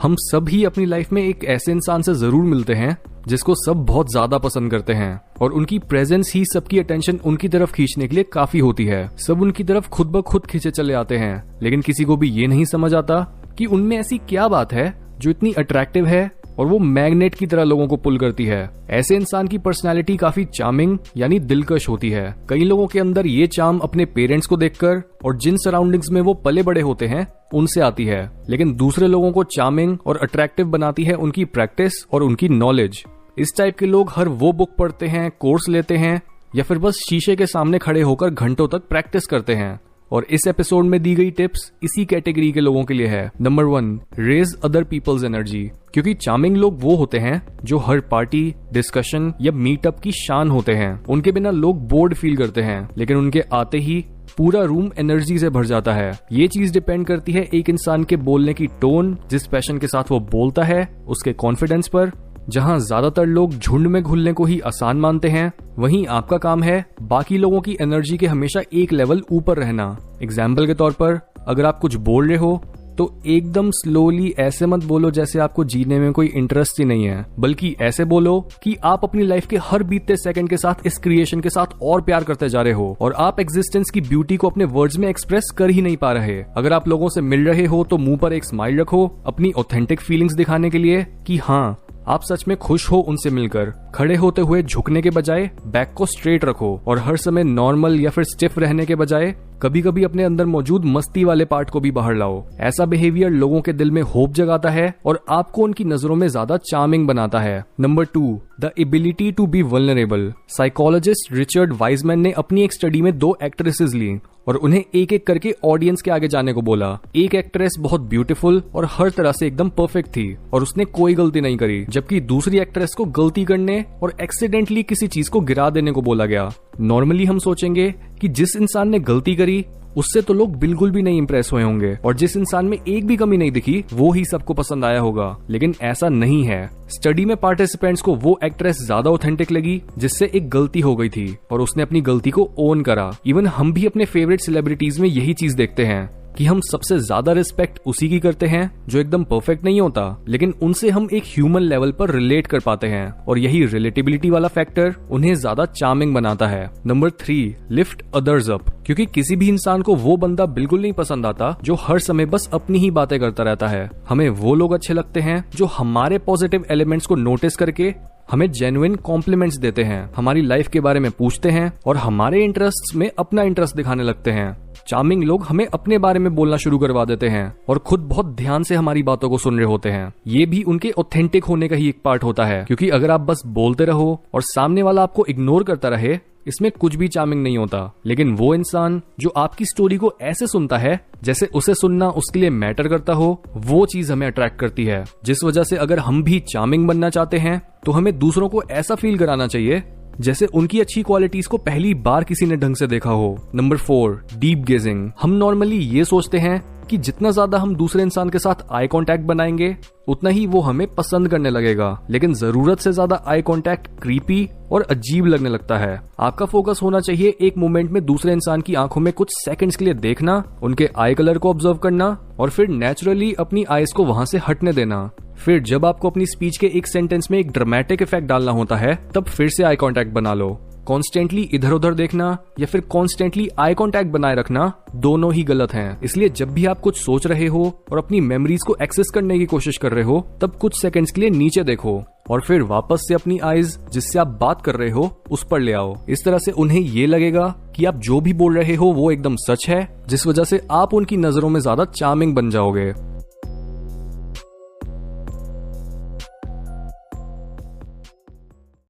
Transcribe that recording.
हम सब ही अपनी लाइफ में एक ऐसे इंसान से जरूर मिलते हैं जिसको सब बहुत ज्यादा पसंद करते हैं और उनकी प्रेजेंस ही सबकी अटेंशन उनकी तरफ खींचने के लिए काफी होती है। सब उनकी तरफ खुद ब खुद खींचे चले आते हैं, लेकिन किसी को भी ये नहीं समझ आता कि उनमें ऐसी क्या बात है जो इतनी अट्रैक्टिव है और वो मैग्नेट की तरह लोगों को पुल करती है। ऐसे इंसान की पर्सनालिटी काफी चार्मिंग यानी दिलकश होती है। कई लोगों के अंदर ये चार्म अपने पेरेंट्स को देखकर और जिन सराउंडिंग्स में वो पले बड़े होते हैं उनसे आती है, लेकिन दूसरे लोगों को चार्मिंग और अट्रैक्टिव बनाती है उनकी प्रैक्टिस और उनकी नॉलेज। इस टाइप के लोग हर वो बुक पढ़ते हैं, कोर्स लेते हैं या फिर बस शीशे के सामने खड़े होकर घंटों तक प्रैक्टिस करते हैं। और इस एपिसोड में दी गई टिप्स इसी कैटेगरी के लोगों के लिए है। Number 1, raise other people's energy. क्योंकि चार्मिंग लोग वो होते हैं जो हर पार्टी, डिस्कशन या मीटअप की शान होते हैं। उनके बिना लोग बोर्ड फील करते हैं, लेकिन उनके आते ही पूरा रूम एनर्जी से भर जाता है। ये चीज डिपेंड करती है एक इंसान के बोलने की टोन, जिस पैशन के साथ वो बोलता है, उसके कॉन्फिडेंस पर। जहां ज्यादातर लोग झुंड में घुलने को ही आसान मानते हैं, वहीं आपका काम है बाकी लोगों की एनर्जी के हमेशा एक लेवल ऊपर रहना। एग्जाम्पल के तौर पर, अगर आप कुछ बोल रहे हो तो एकदम स्लोली ऐसे मत बोलो जैसे आपको जीने में कोई इंटरेस्ट ही नहीं है, बल्कि ऐसे बोलो कि आप अपनी लाइफ के हर बीतते सेकंड के साथ इस क्रिएशन के साथ और प्यार करते जा रहे हो और आप एग्जिस्टेंस की ब्यूटी को अपने वर्ड्स में एक्सप्रेस कर ही नहीं पा रहे। अगर आप लोगों से मिल रहे हो तो मुंह पर एक स्माइल रखो, अपनी ऑथेंटिक फीलिंग्स दिखाने के लिए कि हाँ आप सच में खुश हो उनसे मिलकर। खड़े होते हुए झुकने के बजाय बैक को स्ट्रेट रखो और हर समय नॉर्मल या फिर स्टिफ रहने के बजाय कभी कभी अपने अंदर मौजूद मस्ती वाले पार्ट को भी बाहर लाओ। ऐसा बिहेवियर लोगों के दिल में होप जगाता है और आपको उनकी नजरों में ज्यादा चार्मिंग बनाता है। Number 2, the ability to be vulnerable. Psychologist Richard Wiseman ने अपनी एक स्टडी में 2 एक्ट्रेसेस ली और उन्हें एक एक करके ऑडियंस के आगे जाने को बोला। एक एक्ट्रेस बहुत ब्यूटीफुल और हर तरह से एकदम परफेक्ट थी और उसने कोई गलती नहीं करी, जबकि दूसरी एक्ट्रेस को गलती करने और एक्सीडेंटली किसी चीज को गिरा देने को बोला गया। नॉर्मली हम सोचेंगे कि जिस इंसान ने गलती करी उससे तो लोग बिल्कुल भी नहीं इंप्रेस हुए होंगे और जिस इंसान में एक भी कमी नहीं दिखी वो ही सबको पसंद आया होगा, लेकिन ऐसा नहीं है। स्टडी में पार्टिसिपेंट्स को वो एक्ट्रेस ज्यादा ऑथेंटिक लगी जिससे एक गलती हो गई थी और उसने अपनी गलती को ओन करा। इवन हम भी अपने फेवरेट सेलिब्रिटीज में यही चीज देखते हैं कि हम सबसे ज्यादा रिस्पेक्ट उसी की करते हैं जो एकदम परफेक्ट नहीं होता, लेकिन उनसे हम एक ह्यूमन लेवल पर रिलेट कर पाते हैं और यही रिलेटेबिलिटी वाला फैक्टर उन्हें ज्यादा चार्मिंग बनाता है। Number 3, lift others up. क्योंकि किसी भी इंसान को वो बंदा बिल्कुल नहीं पसंद आता जो हर समय बस अपनी ही बातें करता रहता है। हमें वो लोग अच्छे लगते हैं जो हमारे पॉजिटिव एलिमेंट्स को नोटिस करके हमें जेन्युइन कॉम्प्लीमेंट्स देते हैं, हमारी लाइफ के बारे में पूछते हैं और हमारे इंटरेस्ट्स में अपना इंटरेस्ट दिखाने लगते हैं। चार्मिंग लोग हमें अपने बारे में बोलना शुरू करवा देते हैं और खुद बहुत ध्यान से हमारी बातों को सुन रहे होते हैं। ये भी उनके ऑथेंटिक होने का ही एक पार्ट होता है, क्योंकि अगर आप बस बोलते रहो और सामने वाला आपको इग्नोर करता रहे, इसमें कुछ भी चार्मिंग नहीं होता। लेकिन वो इंसान जो आपकी स्टोरी को ऐसे सुनता है जैसे उसे सुनना उसके लिए मैटर करता हो, वो चीज हमें अट्रैक्ट करती है। जिस वजह से अगर हम भी चार्मिंग बनना चाहते हैं तो हमें दूसरों को ऐसा फील कराना चाहिए जैसे उनकी अच्छी क्वालिटीज को पहली बार किसी ने ढंग से देखा हो। Number 4, deep gazing. हम नॉर्मली ये सोचते हैं कि जितना ज्यादा हम दूसरे इंसान के साथ आई कांटेक्ट बनाएंगे उतना ही वो हमें पसंद करने लगेगा, लेकिन जरूरत से ज्यादा आई कांटेक्ट क्रीपी और अजीब लगने लगता है। आपका फोकस होना चाहिए एक मोमेंट में दूसरे इंसान की आंखों में कुछ सेकंड्स के लिए देखना, उनके आई कलर को ऑब्जर्व करना और फिर नेचुरली अपनी आईज को वहां से हटने देना। फिर जब आपको अपनी स्पीच के एक सेंटेंस में एक ड्रामेटिक इफेक्ट डालना होता है तब फिर से आई कांटेक्ट बना लो। कॉन्स्टेंटली इधर उधर देखना या फिर कॉन्स्टेंटली आई कांटेक्ट बनाए रखना दोनों ही गलत हैं। इसलिए जब भी आप कुछ सोच रहे हो और अपनी मेमोरीज को एक्सेस करने की कोशिश कर रहे हो तब कुछ सेकंड्स के लिए नीचे देखो और फिर वापस से अपनी आईज जिससे आप बात कर रहे हो उस पर ले आओ। इस तरह से उन्हें ये लगेगा कि आप जो भी बोल रहे हो वो एकदम सच है, जिस वजह से आप उनकी नजरों में ज्यादा चार्मिंग बन जाओगे।